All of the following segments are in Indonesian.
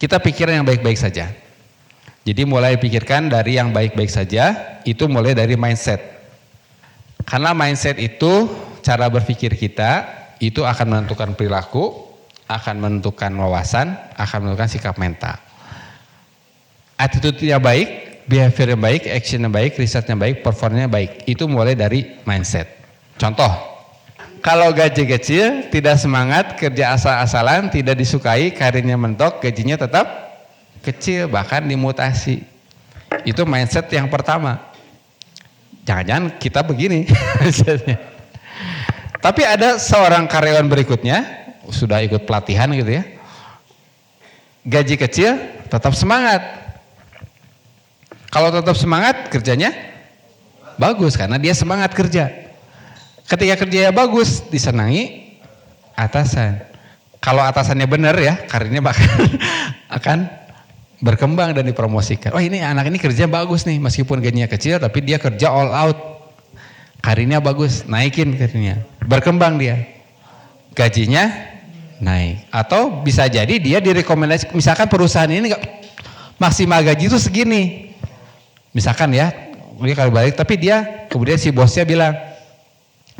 Kita pikirin yang baik-baik saja. Jadi mulai pikirkan dari yang baik-baik saja, itu mulai dari mindset. Karena mindset itu cara berpikir kita, itu akan menentukan perilaku, akan menentukan wawasan, akan menentukan sikap mental. Attitude-nya baik, behavior yang baik, action yang baik, risetnya baik, performanya baik. Itu mulai dari mindset. Contoh, kalau gaji kecil, tidak semangat, kerja asal-asalan, tidak disukai, karirnya mentok, gajinya tetap kecil, bahkan dimutasi. Itu mindset yang pertama. Jangan-jangan kita begini. Tapi ada seorang karyawan berikutnya, sudah ikut pelatihan gitu ya, gaji kecil, tetap semangat. Kalau tetap semangat, kerjanya bagus karena dia semangat kerja. Ketika kerjanya bagus, disenangi atasan. Kalau atasannya benar ya, karirnya bahkan akan berkembang dan dipromosikan. Oh, ini anak ini kerja bagus nih, meskipun gajinya kecil, tapi dia kerja all out. Karirnya bagus, naikin karirnya. Berkembang dia. Gajinya naik. Atau bisa jadi dia direkomendasi, misalkan perusahaan ini enggak maksimal gaji itu segini. Misalkan ya, dia kali balik, tapi dia kemudian si bosnya bilang,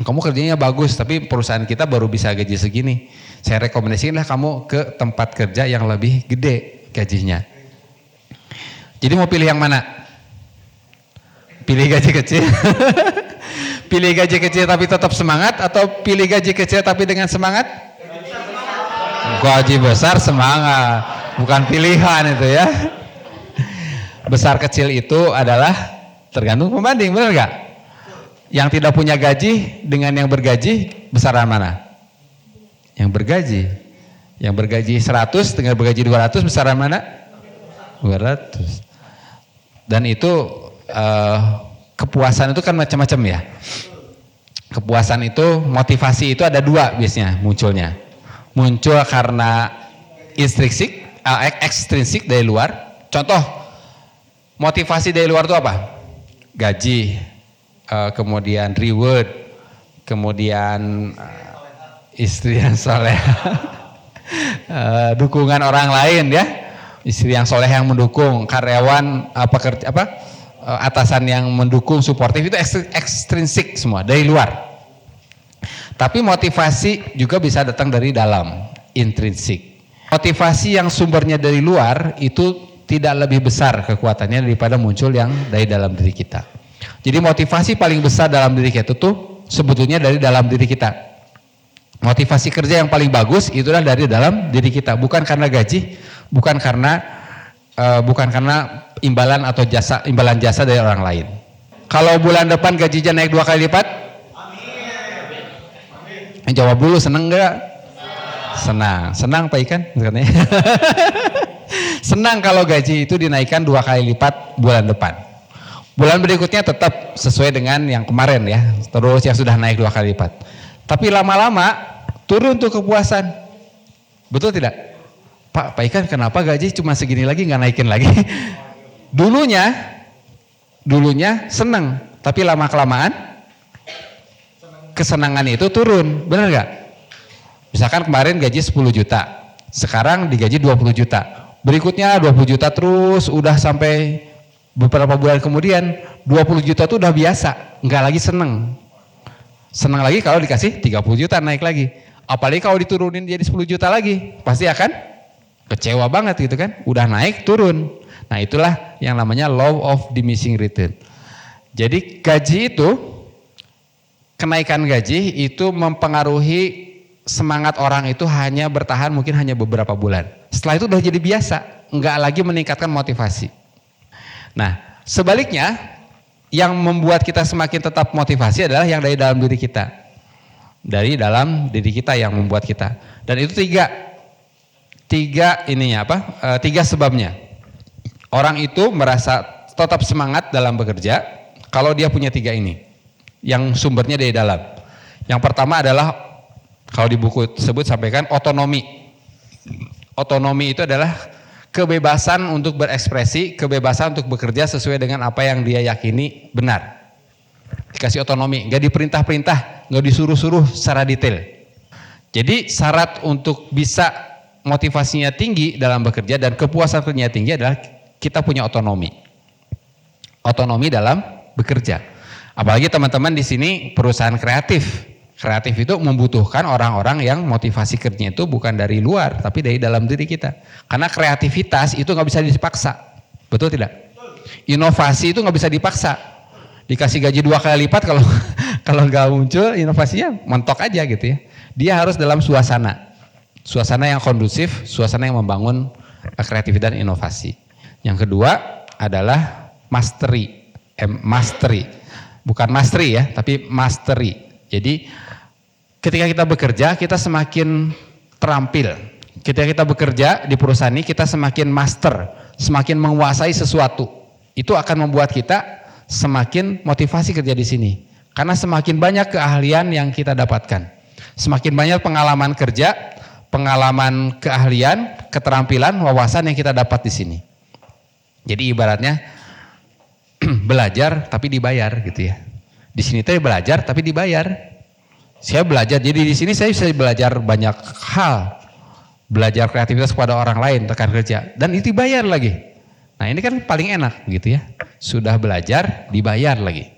kamu kerjanya bagus, tapi perusahaan kita baru bisa gaji segini. Saya rekomendasikan lah kamu ke tempat kerja yang lebih gede gajinya. Jadi mau pilih yang mana? Pilih gaji kecil? Pilih gaji kecil tapi tetap semangat, atau pilih gaji kecil tapi dengan semangat? Gaji besar semangat, bukan pilihan itu ya. Besar kecil itu adalah tergantung pembanding, benar gak? Yang tidak punya gaji dengan yang bergaji, besaran mana? Yang bergaji. Yang bergaji 100 dengan bergaji 200, besaran mana? 200. Dan itu kepuasan itu kan macam-macam ya. Kepuasan itu, motivasi itu ada dua biasanya munculnya. Muncul karena ekstrinsik dari luar. Contoh, motivasi dari luar itu apa? Gaji, kemudian reward, kemudian istri yang soleh, dukungan orang lain ya, istri yang soleh yang mendukung, karyawan atasan yang mendukung, suportif, itu ekstrinsik semua dari luar. Tapi motivasi juga bisa datang dari dalam, intrinsik. Motivasi yang sumbernya dari luar itu tidak lebih besar kekuatannya daripada muncul yang dari dalam diri kita. Jadi motivasi paling besar dalam diri kita itu sebetulnya dari dalam diri kita. Motivasi kerja yang paling bagus itulah dari dalam diri kita, bukan karena gaji, bukan karena imbalan atau imbalan jasa dari orang lain. Kalau bulan depan gajinya naik 2 kali lipat, amin. Jawab dulu, seneng nggak? Senang Pak Ikan. Senang kalau gaji itu dinaikkan 2 kali lipat bulan depan. Bulan berikutnya tetap sesuai dengan yang kemarin ya, terus yang sudah naik 2 kali lipat. Tapi lama-lama turun tuh kepuasan, betul tidak? Pak Ikan, kenapa gaji cuma segini lagi, nggak naikin lagi? Dulunya senang, tapi lama-kelamaan kesenangan itu turun, benar nggak? Misalkan kemarin gaji 10 juta, sekarang digaji 20 juta, berikutnya 20 juta terus, udah sampai beberapa bulan kemudian 20 juta itu udah biasa, nggak lagi senang. Senang lagi kalau dikasih 30 juta naik lagi, apalagi kalau diturunin jadi 10 juta lagi, pasti akan kecewa banget gitu kan, udah naik turun. Nah itulah yang namanya law of diminishing return. Jadi gaji itu, kenaikan gaji itu mempengaruhi semangat orang itu hanya bertahan mungkin hanya beberapa bulan. Setelah itu udah jadi biasa, nggak lagi meningkatkan motivasi. Nah sebaliknya, yang membuat kita semakin tetap motivasi adalah yang dari dalam diri kita. Dari dalam diri kita yang membuat kita. Dan itu tiga sebabnya. Orang itu merasa tetap semangat dalam bekerja kalau dia punya 3 ini, yang sumbernya dari dalam. Yang pertama adalah, kalau di buku tersebut sampaikan, otonomi. Otonomi itu adalah kebebasan untuk berekspresi, kebebasan untuk bekerja sesuai dengan apa yang dia yakini benar. Dikasih otonomi, nggak diperintah-perintah, nggak disuruh-suruh secara detail. Jadi syarat untuk bisa motivasinya tinggi dalam bekerja dan kepuasan kerjanya tinggi adalah kita punya otonomi. Otonomi dalam bekerja. Apalagi teman-teman di sini perusahaan kreatif. Kreatif itu membutuhkan orang-orang yang motivasi kerjanya itu bukan dari luar, tapi dari dalam diri kita. Karena kreativitas itu nggak bisa dipaksa. Betul tidak? Inovasi itu nggak bisa dipaksa. Dikasih gaji 2 kali lipat kalau nggak muncul inovasinya mentok aja gitu ya. Dia harus dalam suasana yang kondusif, suasana yang membangun kreativitas dan inovasi. Yang kedua adalah mastery, bukan mastery ya, tapi mastery. Jadi ketika kita bekerja kita semakin terampil. Ketika kita bekerja di perusahaan ini kita semakin master, semakin menguasai sesuatu. Itu akan membuat kita semakin motivasi kerja di sini. Karena semakin banyak keahlian yang kita dapatkan. Semakin banyak pengalaman kerja, pengalaman keahlian, keterampilan, wawasan yang kita dapat di sini. Jadi ibaratnya belajar tapi dibayar gitu ya. Di sini saya belajar tapi dibayar. Saya belajar, jadi di sini saya bisa belajar banyak hal. Belajar kreativitas kepada orang lain, rekan kerja, dan itu dibayar lagi. Nah ini kan paling enak gitu ya. Sudah belajar, dibayar lagi.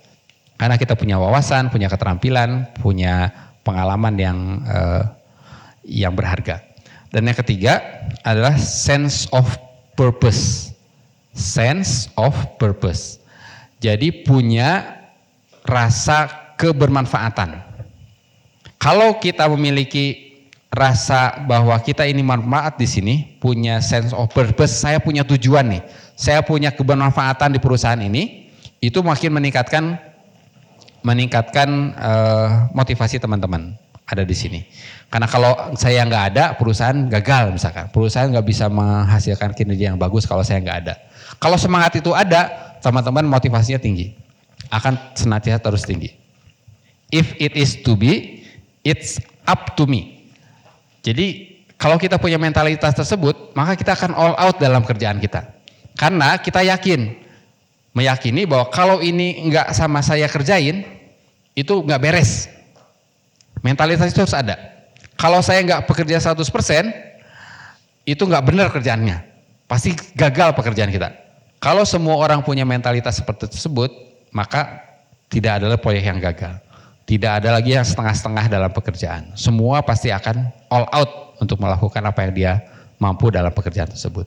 Karena kita punya wawasan, punya keterampilan, punya pengalaman yang berharga. Dan yang ketiga adalah sense of purpose. Sense of purpose. Jadi punya rasa kebermanfaatan. Kalau kita memiliki rasa bahwa kita ini manfaat di sini, punya sense of purpose, saya punya tujuan nih, saya punya kebermanfaatan di perusahaan ini, itu makin meningkatkan motivasi teman-teman ada di sini. Karena kalau saya nggak ada, perusahaan gagal misalkan, perusahaan nggak bisa menghasilkan kinerja yang bagus kalau saya nggak ada. Kalau semangat itu ada, teman-teman motivasinya tinggi, akan senantiasa terus tinggi. If it is to be, it's up to me. Jadi kalau kita punya mentalitas tersebut, maka kita akan all out dalam kerjaan kita. Karena kita meyakini bahwa kalau ini nggak sama saya kerjain, itu nggak beres. Mentalitas itu harus ada. Kalau saya nggak bekerja 100%, itu nggak benar kerjaannya. Pasti gagal pekerjaan kita. Kalau semua orang punya mentalitas seperti tersebut, maka tidak ada proyek yang gagal. Tidak ada lagi yang setengah-setengah dalam pekerjaan. Semua pasti akan all out untuk melakukan apa yang dia mampu dalam pekerjaan tersebut.